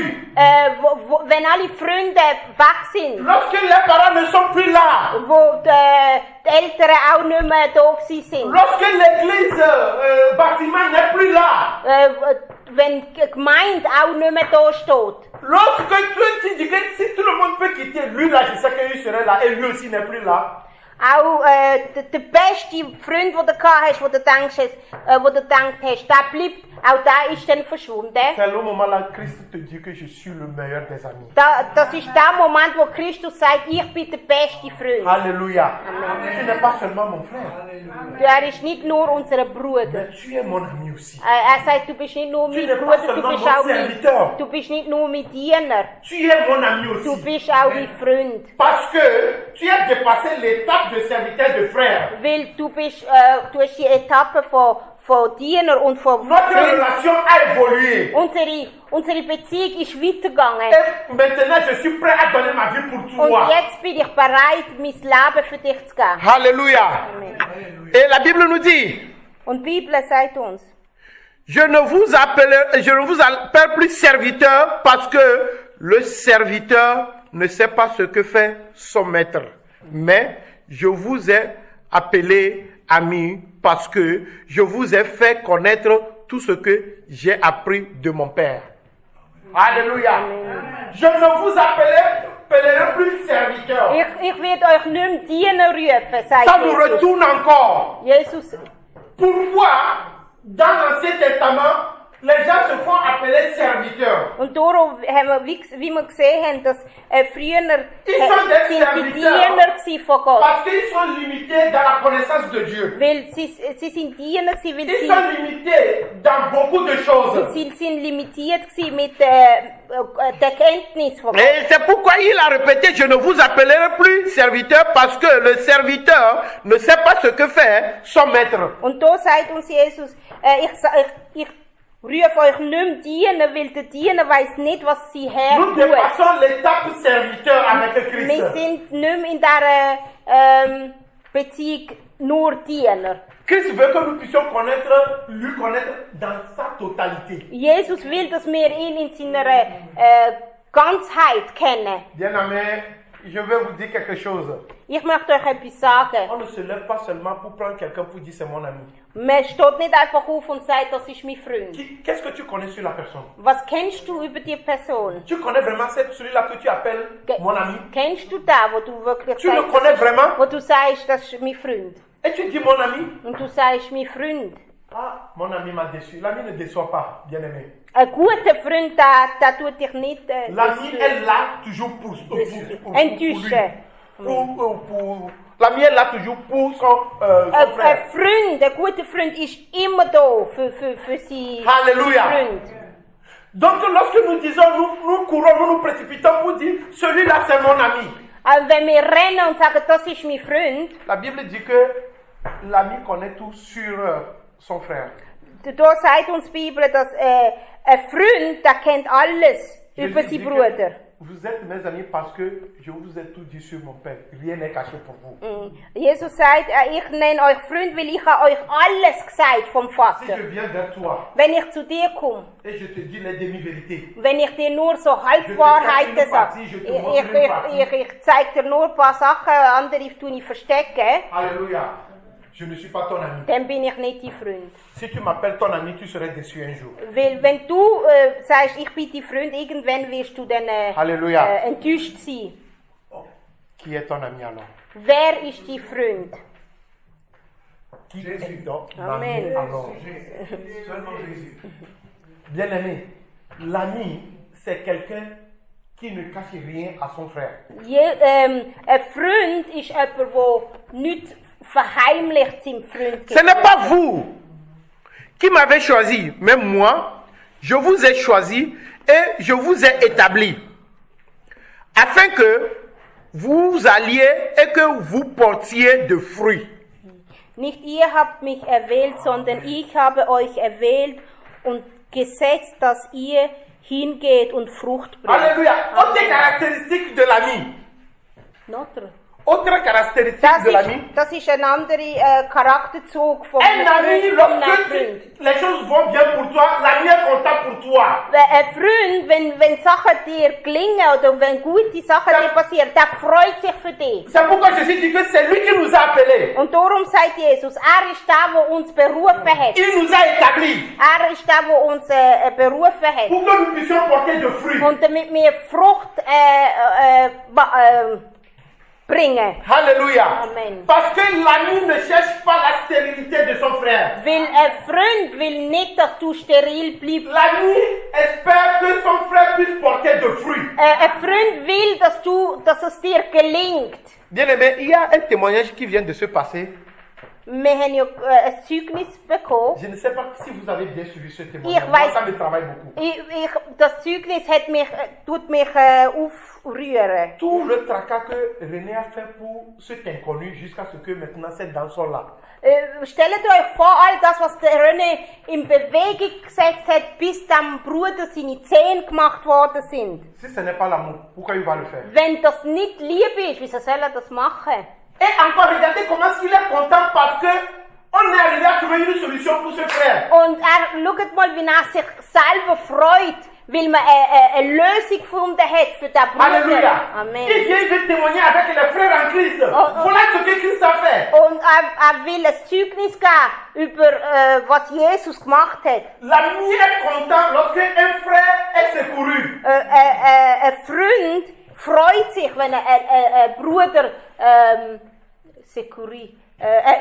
wenn alle Freunde weg sind, lorsque les parents ne sont plus là, wo die Eltern auch nicht mehr da gewesen sind, lorsque l'église bâtiment n'est plus là, wenn die Gemeinde auch nicht mehr da steht, lorsque tu dis que si tout le monde peut quitter, lui là, je sais qu'il serait là, et lui aussi n'est plus là. auch der beste Freund, den du gehabt hast, wo du gedacht hast, der bleibt, auch der ist dann verschwunden. C'est le moment là, Christ te dit que je suis le meilleur des amis. Das ist der Moment, wo Christus sagt, ich bin der beste Freund. Alléluia. Tu n'es pas seulement mon frère, Er ist nicht nur unser Bruder. mais tu es mon ami aussi. Er sagt, du bist nicht nur mein n'es pas Bruder, du seulement bist mon auch serviteur. du bist nicht nur mein Diener, Tu es mon ami du aussi. bist auch mein Freund. Parce que tu as dépassé l'étape de serviteur de frère. Weil du hast die Etappe von Diener und von Notre Freund. relation a évolué. Unsere Beziehung ist weitergegangen. Et maintenant, je suis prêt à donner ma vie pour Und toi. jetzt bin ich bereit, mein Leben für dich zu geben. Alléluia. Et la Bible nous dit, Und die Bibel sagt uns, je ne vous appelle plus serviteur parce que le serviteur ne sait pas ce que fait son maître. Mais je vous ai appelé ami parce que je vous ai fait connaître tout ce que j'ai appris de mon Père. Alléluia. Je ne vous appellerai plus serviteur. ich werde euch nicht mehr Diener rufen, sagt Ça nous Jesus. retourne encore. Jesus. Pourquoi, dans l'Ancien Testament, les gens se font appeler serviteurs? Und darum haben wir, wie wir gesehen haben, dass früher sont des sind sie serviteurs. Diener gewesen von Gott. Parce qu'ils sont limités dans la connaissance de Dieu. Weil sie sind Diener gewesen, weil Ils sont limités dans beaucoup de choses. sie sind limitiert gewesen mit der Kenntnis von Gott. Et c'est pourquoi il a répété, je ne vous appellerai plus serviteur parce que le serviteur ne sait pas ce que fait son maître. Und da sagt uns Jesus, ich rufe euch nicht mehr Diener, weil der Diener weiss nicht, was sie her Nous tut. dépassons l'étape serviteur avec Christ. Wir sind nicht mehr in dieser Beziehung nur Diener. Christ veut que nous puissions lui connaître dans sa totalité. Jesus will, dass wir ihn in seiner Ganzheit kennen. Bien-aimés, je vais vous dire quelque chose. Ich möchte euch etwas sagen. On ne se lève pas seulement pour prendre quelqu'un pour dire c'est mon ami. Man steht nicht einfach auf und sagt, das ist mein Freund. Qu'est-ce que tu connais sur la personne? Was kennst du über die Person? Tu connais vraiment celui-là que tu appelles mon ami? Kennst du den, wo du wirklich Tu le sagst, connais vraiment? wo du sagst, das ist mein Freund? Et tu dis mon ami? Und du sagst, mein Freund. Ah, mon ami m'a déçu. L'ami ne déçoit pas, bien-aimé. Ein guter Freund, der tut dich nicht L'ami est là toujours pour lui. enttäuschen. L'ami est là toujours pour son Ein frère. Freund, ein guter Freund ist immer da für seinen Halleluja. Freund. Donc lorsque nous disons, nous courons, nous précipitons pour dire, celui-là c'est mon ami. Wenn wir rennen und sagen, das ist mein Freund, La Bible dit que l'ami connaît tout sur son frère. da sagt uns die Bibel, dass ein Freund, der kennt alles über Jésus dit seinen que Bruder. Vous êtes mes amis parce que je vous ai tout dit sur mon Père. Rien n'est caché pour vous. Jesus sagt, ich nenne euch Freund, weil ich habe euch alles gesagt vom Si Vater. je viens vers toi Wenn ich zu dir komme, et je te dis les demi-vérités, wenn ich dir nur so Halbwahrheiten sage, ich zeige dir nur ein paar Sachen, andere tue ich verstecken, alléluia, je ne suis pas ton ami. dann bin ich nicht dein Freund. Si tu m'appelles ton ami, tu serais déçu un jour. Weil wenn du sagst, ich bin dein Freund, irgendwann wirst du dann Halleluja. enttäuscht sein. Qui est ton ami alors? Wer ist dein Freund? Qui est ton Amen. ami alors? Bien aimé, l'ami, c'est quelqu'un qui ne cache rien à son frère. Ein Freund ist jemand, der nichts verheimlicht seinem Freund Ce n'est pas vous qui m'avez choisi, mais moi, je vous ai choisi et je vous ai établi, afin que vous alliez et que vous portiez de fruits. Nicht ihr habt mich erwählt, sondern ich habe euch erwählt und gesetzt, dass ihr hingeht und Frucht bringt. Alléluia. Autre caractéristique de l'ami. Notre. Autre caractéristique de l'ami. Das ist ein anderer Charakterzug von Un ami, einem lorsque Freund. les choses vont bien pour toi, l'ami est content pour toi. Ein Freund, wenn Sachen dir gelingen oder wenn gute Sachen dir passieren, der freut sich für dich. C'est pourquoi Jésus dit que c'est lui qui nous a appelés. Und darum sagt Jesus, er ist der, der uns berufen hat. Il nous a établis Er ist der, der uns berufen hat. pour que nous puissions porter de fruits. Und damit wir Frucht bringen. Alléluia. Amen. Parce que l'ami ne cherche pas la stérilité de son frère. Weil ein Freund will nicht, dass du steril bleibst. L'ami espère que son frère puisse porter de fruits. Ein Freund will, dass es dir gelingt. Bien-aimé, il y a un témoignage qui vient de se passer. Wir haben ja ein Zeugnis bekommen. Je ne sais pas si vous avez bien suivi ce Ich témoignage. Moi, weiß- ça me travaille beaucoup. Das Zeugnis tut mich aufrühren. Tout le tracas que René a fait pour cet inconnu jusqu'à ce que maintenant ces dents sont là. Stellt euch vor, all das, was der René in Bewegung gesetzt hat, bis dem Bruder seine Zähne gemacht worden sind. Si ce n'est pas l'amour, pourquoi il va le faire? Wenn das nicht Liebe ist, wieso soll er das machen? Et encore, regardez comment est-ce qu'il est content parce que on est arrivé à trouver une solution pour ce frère. Und schaut mal, wie er sich selber freut, weil man eine Lösung gefunden hat für den Bruder. Alléluia. Amen. Il vient, il veut témoigner avec les frères en Christ. Voilà ce que Christ a fait. Und er will ein Zeugnis geben über was Jesus gemacht hat. L'ami est content lorsque un frère est secouru. Ein Freund freut sich, wenn ein Bruder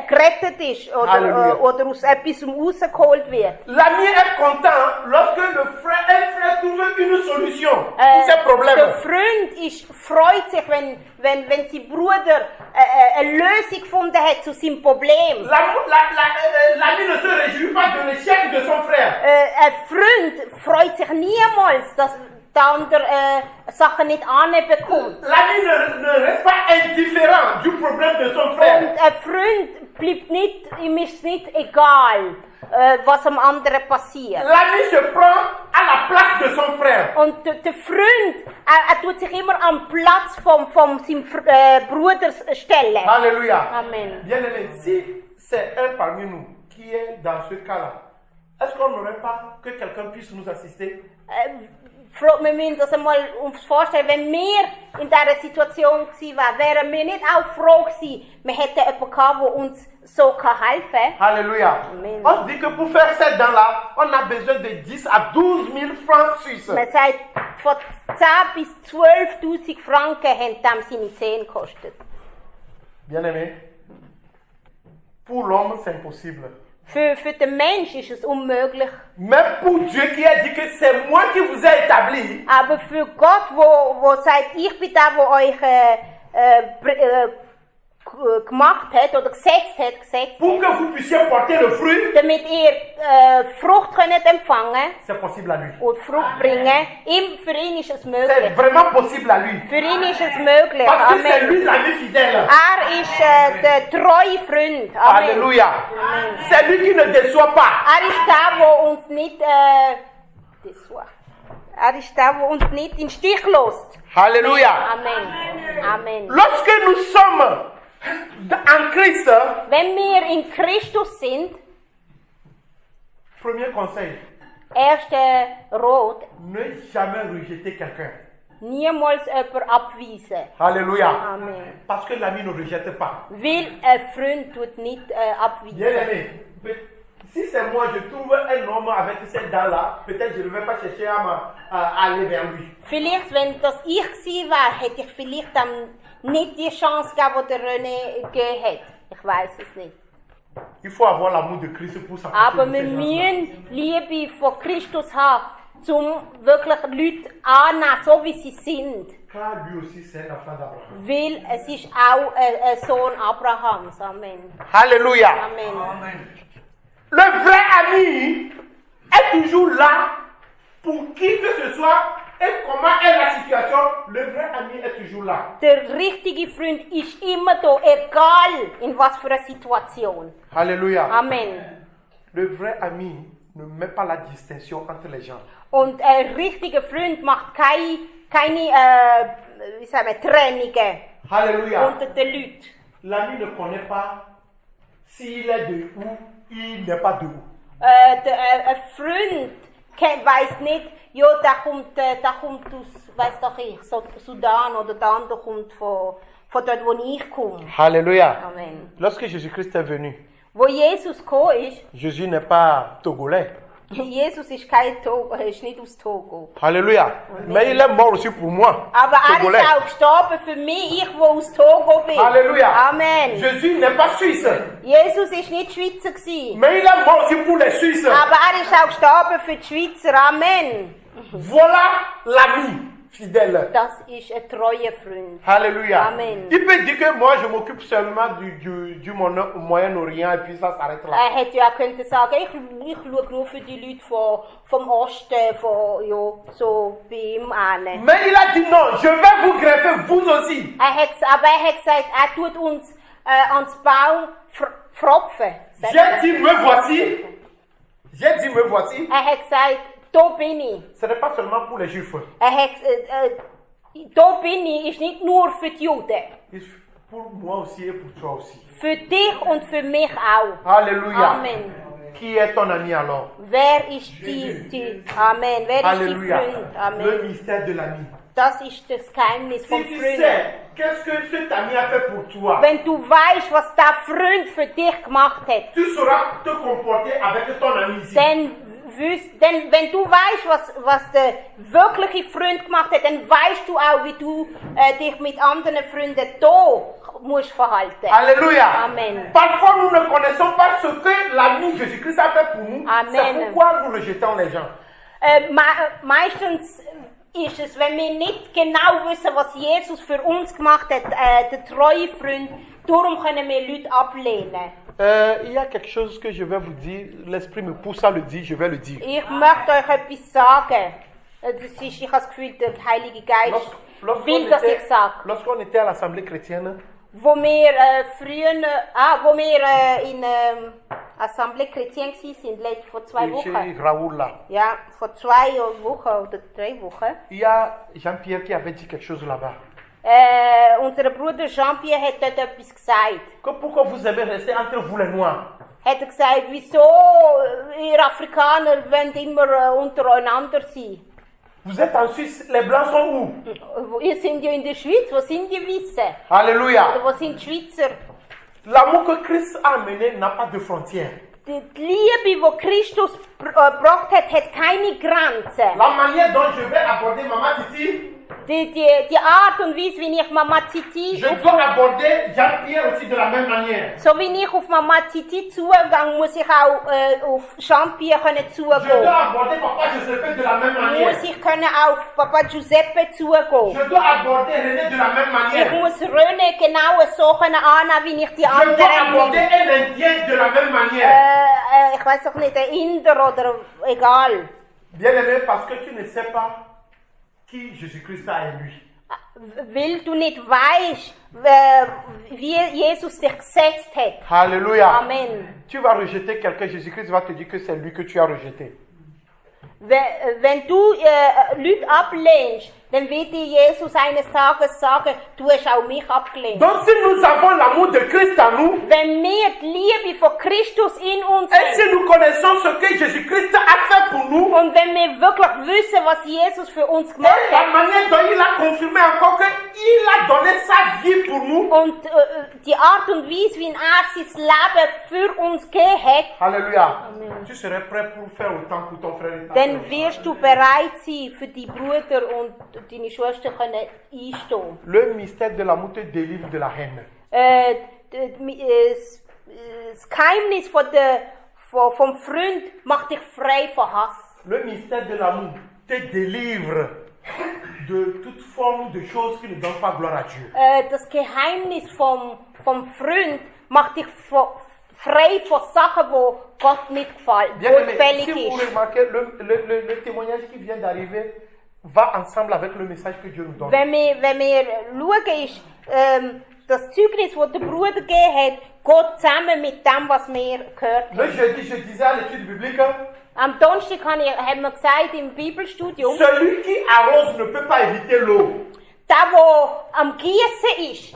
gerettet ist Halleluja. oder aus etwas rausgeholt wird. L'ami est content lorsque un frère trouve une solution pour ses Der problèmes. Freund freut sich, wenn sein Bruder eine Lösung gefunden hat zu seinem Problem. L'ami ne se réjouit pas de l'échec de son frère. Ein Freund freut sich niemals, dass der andere Sachen nicht anbekommt. L'ami ne reste pas indifférent du problème de son frère. Und ein Freund bleibt nicht, ihm ist nicht egal, was am anderen passiert. L'ami se prend à la place de son frère. Und der Freund, er tut sich immer am Platz von seinem Bruder stellen. Alléluia. Amen. Bien-aimé, si c'est un parmi nous qui est dans ce cas-là, est-ce qu'on n'aurait pas que quelqu'un puisse nous assister? Wir müssen das einmal uns vorstellen, wenn wir in dieser Situation gewesen wären wir nicht auch froh gewesen, wir hätten jemanden gehabt, der uns so helfen kann. Alléluia. Amen. On dit que pour faire ces dents-là, on a besoin de 10 à 12 000 francs suisses. Man sagt, von 10 bis 12.000 Franken haben dem seine Zähne gekostet. Bien-aimé, pour l'homme, c'est impossible. Für den Mensch ist es unmöglich. Mais pour Dieu qui a dit que c'est moi qui vous ai établi, Aber für Gott, wo sagt, ich bin der, der euch gemacht hat oder gesetzt, pour que vous puissiez porter le fruit, damit ihr Frucht könnt empfangen c'est possible à lui. und Frucht bringen. Für ihn ist es C'est möglich. vraiment possible à lui. Für ihn ist es möglich. Parce que c'est Amen. lui l'ami fidèle. Er ist der treue Freund. Amen. Alléluia. C'est lui qui ne déçoit pas. Er ist der, der uns nicht er ist der, der uns nicht in den Stich lässt. Alléluia. Amen. Amen. Lorsque nous sommes en Christ, Wenn wir in Christus sind, premier conseil, erster Rot, ne jamais rejeter quelqu'un. niemals jemanden abweisen. Alléluia. Amen. Parce que l'ami ne rejette pas. Weil ein Freund tut nicht abweisen. Bien-aimé, si c'est moi, je trouve un homme avec cette dent-là, peut-être je ne vais pas chercher à aller vers lui. Vielleicht, wenn das ich gewesen wäre, hätte ich vielleicht dann nicht die Chance gegeben, die der René gegeben hat. Ich weiß es nicht. Il faut avoir l'amour de Christ pour s'approcher Aber de wir ces gens-là. müssen Liebe von Christus haben, zum wirklich Leute annehmen, so wie sie sind. Car lui aussi, c'est un enfant d'Abraham. Weil es ist auch ein Sohn Abrahams. Amen. Alléluia. Amen. Amen. Le vrai ami est toujours là pour qui que ce soit et comment est la situation. Le vrai ami est toujours là. Der richtige Freund ist immer da, egal in was für einer Situation. Alléluia. Amen. Le vrai ami ne met pas la distinction entre les gens. Und ein richtiger Freund macht keine wie sagen wir, Trennungen Alléluia. unter den Leuten. L'ami ne connaît pas s'il est de où, il n'est pas de où. Ein Freund weiß nicht, ja, der kommt aus, weiß doch ich, Sudan oder der andere kommt von dort, wo ich komme. Alléluia. Amen. Lorsque Jésus-Christ est venu, Wo Jesus gekommen ist, Jésus n'est pas togolais. Jesus ist kein Togo, ist nicht aus Togo. Alléluia. Mais il est mort aussi pour moi. Aber er Togolais. ist auch gestorben für mich, ich, wo aus Togo bin. Alléluia. Amen. Jésus n'est pas suisse. Jesus ist nicht Schweizer gewesen. Mais il est mort aussi pour les Suisses. Aber er ist auch gestorben für die Schweizer. Amen. Voilà l'ami fidèle. Das ist ein treuer Freund. Alléluia. Amen. Il peut dire que moi je m'occupe seulement du Moyen-Orient et puis ça s'arrête là. Er hätte ja können sagen, ich schaue nur für die Leute vom Osten, so bei ihm an. Mais il a dit non, je vais vous greffer vous aussi. Aber er hat gesagt, er tut uns ans Baum pfropfen. J'ai dit me voici. J'ai dit me voici. Er hat gesagt, da bin ich. Ce n'est pas seulement pour les Juifs. Er hat, da bin ich ist nicht nur für die Juden. C'est pour moi aussi et pour toi aussi. Für dich und für mich auch. Alléluia. Amen. Qui est ton ami alors? Wer ist die Amen. Wer ist die Alléluia. Freund? Le Amen. mystère de l'ami. Das ist das Geheimnis vom Si tu Freund. sais qu'est-ce que cet ami a fait pour toi, Wenn du weißt, was der Freund für dich gemacht hat, tu sauras te comporter avec ton ami ici. denn wenn du weißt, was der wirkliche Freund gemacht hat, dann weißt du auch, wie du dich mit anderen Freunden da musst verhalten. Alléluia. Amen. Parfois, nous ne connaissons pas ce que l'ami Jésus-Christ a fait pour nous. Amen. C'est pourquoi nous rejetons les gens. Meistens ist es, wenn wir nicht genau wissen, was Jesus für uns gemacht hat, der treue Freund, darum können wir Leute ablehnen. Il y a quelque chose que je vais vous dire. L'Esprit me pousse à le dire, je vais le dire. Ich möchte euch etwas sagen. Ich habe das Gefühl, der Heilige Geist will, dass ich sage. Lorsqu'on était à l'Assemblée chrétienne, Wo wir in Assemblée Chrétienne waren, vor 2 Wochen. chez Raoul là, Ja, vor 2 Wochen oder 3 Wochen. il y a Jean-Pierre qui avait dit quelque chose là-bas. Unser Bruder Jean-Pierre hat dort etwas gesagt. Que pourquoi vous aimez rester entre vous les Noirs? Hat er gesagt, wieso ihr Afrikaner wollt immer untereinander sein? Vous êtes en Suisse, les Blancs sont où? Ihr seid ja in der Schweiz, wo sind die Weißen? Alléluia. Oder wo sind die Schweizer? L'amour que Christ a amené n'a pas de frontières. Die Liebe, die Christus gebracht hat, hat keine Grenzen. La manière dont je vais aborder Maman Titi, Die Art und Weise, wie ich Mama Titi, je dois aborder Jean-Pierre aussi de la même manière. so wie ich auf Mama Titi zugehe, muss ich auch auf Jean-Pierre Je dois zugehen. aborder Papa Giuseppe de la même manière. Muss ich können auf Papa Giuseppe zugehen. Je dois aborder René de la même Ich manière. muss René genau so annehmen, wie ich die Je dois anderen aborder nehme. un Indien de la même manière. Ich weiß auch nicht, ein Inder oder egal. Bien-aimé, parce que tu ne sais pas qui Jésus-Christ a élu. Weil du nicht weißt, wie Jesus dich gesetzt hat. Alléluia. Amen. Tu vas rejeter quelqu'un, Jésus-Christ va te dire que c'est lui que tu as rejeté. Wenn du Leute ablehnst, dann wird dir Jesus eines Tages sagen, du hast auch mich abgelehnt. Donc si nous avons l'amour de Christ en nous, Wenn wir die Liebe von Christus in uns et si haben nous connaissons ce que Jésus-Christ a fait pour nous, und wenn wir wirklich wissen, was Jesus für uns et gemacht la hat manière dont il a confirmé encore qu'il a donné sa vie pour nous, und die Art und Weise, wie er sein Leben für uns gegeben hat, Alléluia, tu serais prêt pour faire autant pour ton frère et ta dann sœur. wirst du bereit sein, für die Brüder und deine Schwester können einstehen. Le mystère de l'amour te délivre de la haine. Das Geheimnis vom Freund macht dich frei von Hass. le mystère de l'amour te délivre de toute forme de choses qui ne donnent pas gloire à Dieu. Das Geheimnis vom Freund macht dich frei von Sachen, wo Gott nicht Bien aimé, gefällig si vous ist. remarquez, le témoignage qui vient d'arriver va ensemble avec le message que Dieu nous donne. Wenn wir schauen, ist das Zeugnis, das der Bruder gegeben hat, Gott zusammen mit dem, was wir gehört Le haben. jeudi, je disais à l'étude biblique, Am Donnerstag haben wir gesagt im Bibelstudium, celui qui arrose ne peut pas éviter l'eau. der am Gießen ist,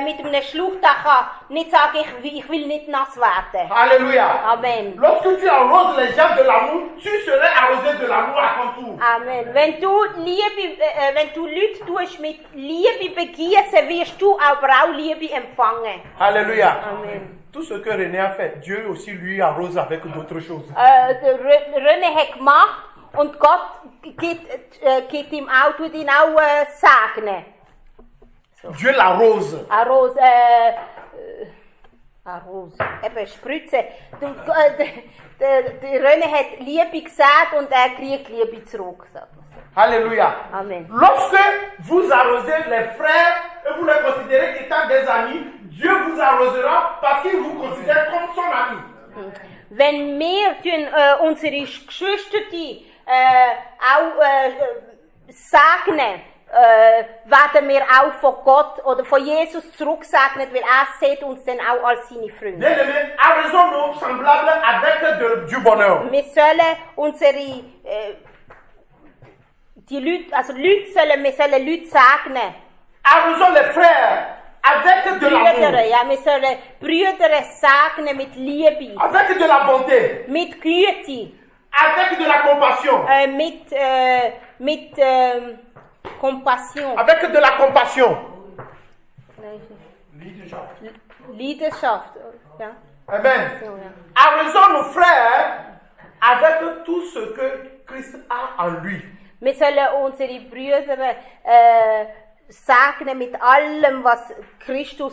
mit einem Schlauch, der kann nicht sagen, ich will nicht nass werden. Alléluia. Amen. Lorsque tu arroses les gens de l'amour, tu serais arrosé de l'amour à ton tour. Amen. Wenn du Leute tust mit Liebe begießen, wirst du aber auch Liebe empfangen. Alléluia. Amen. Tout ce que René a fait, Dieu aussi lui arrose avec d'autres choses. Der René hat gemacht und Gott gibt ihm auch, tut ihn auch segnen. Dieu l'arrose. Arrose, eben Spritze. Der René hat Liebe gesagt und er kriegt Liebe zurück. Alléluia. Amen. Lorsque vous arrosez les frères et vous les considérez comme étant des amis, Dieu vous arrosera parce qu'il vous considère comme son ami. Wenn wir unsere Geschwister auch segnen, werden wir auch von Gott oder von Jesus zurücksegnet, weil er sieht uns dann auch als seine Freunde. Bien aimé, arrosons-nous semblables avec du bonheur. Wir sollen unsere wir sollen Leute segnen. Arrosons les frères avec de l'amour, Brüder, ja, wir sollen Brüder segnen mit Liebe, avec de la bonté, mit Güte, avec de la compassion, mit Kompassion, avec de la compassion. Leidenschaft. Ja. Amen. So, ja. Arrosons nos frères avec tout ce que Christ a en lui. Wir sollen unsere Brüder segnen mit allem, was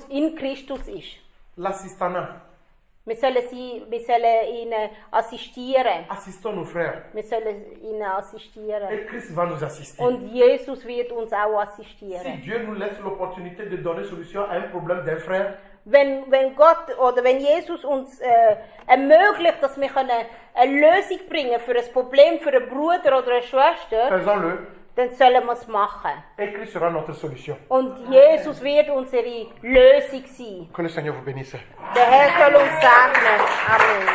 in Christus ist. L'assistanat. Wir sollen ihnen assistieren. Assistons nos frères. Wir sollen ihnen assistieren. Et Christ va nous assister. Und Jesus wird uns auch Si assistieren. Dieu nous laisse l'opportunité de donner solution à un problème d'un frère, Wenn Gott oder wenn Jesus uns ermöglicht, dass wir eine Lösung bringen für ein Problem für einen Bruder oder eine Schwester, faisons-le. dann sollen wir es machen. Et Christ sera notre solution. Und Jesus wird unsere Lösung sein. Que le Seigneur vous bénisse. Der Herr soll uns segnen. Amen.